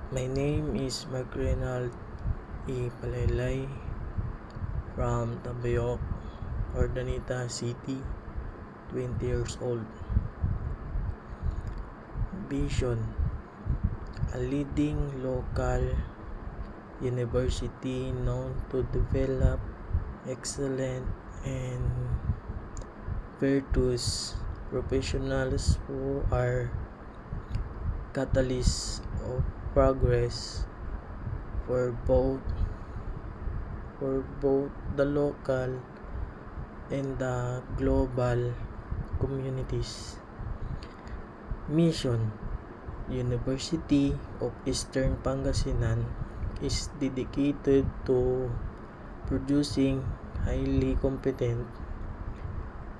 My name is Mark Reynald E. Palaylay from Tabayok, Ordaneta City, 20 years old. Vision: a leading local university known to develop excellent and virtuous professionals who are catalysts of progress for both the local and the global communities. Mission: University of Eastern Pangasinan is dedicated to producing highly competent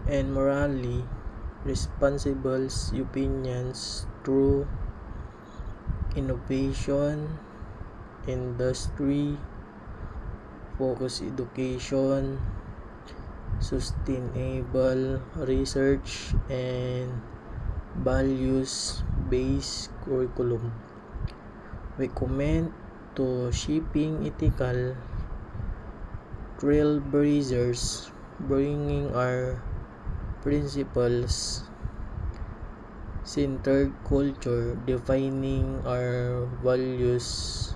and morally responsible opinions through innovation, industry, focused education, sustainable research, and values-based curriculum. We commit to shaping ethical trailblazers, bringing our principles centered culture, defining our values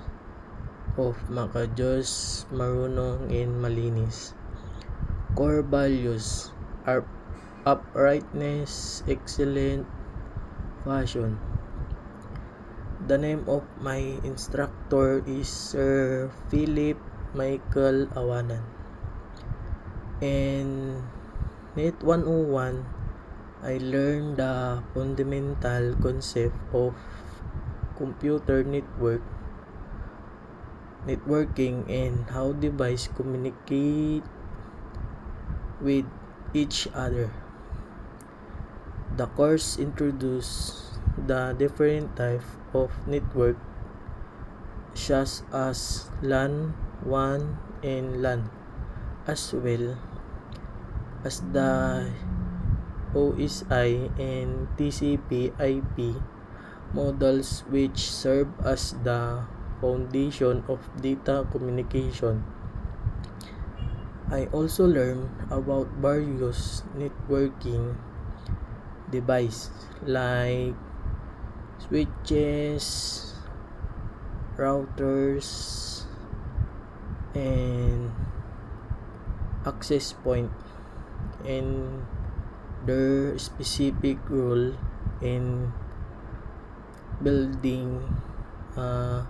of makajos, marunong, and malinis. Core values are uprightness, excellent fashion. The name of my instructor is Sir Philip Michael Awanan. In NET 101, I learned the fundamental concept of computer networking and how devices communicate with each other. The course introduced the different types of network such as LAN 1 and LAN, as well as the OSI and TCP/IP models, which serve as the foundation of data communication. I also learned about various networking devices like switches, routers, and access point, and their specific role in building a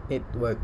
network.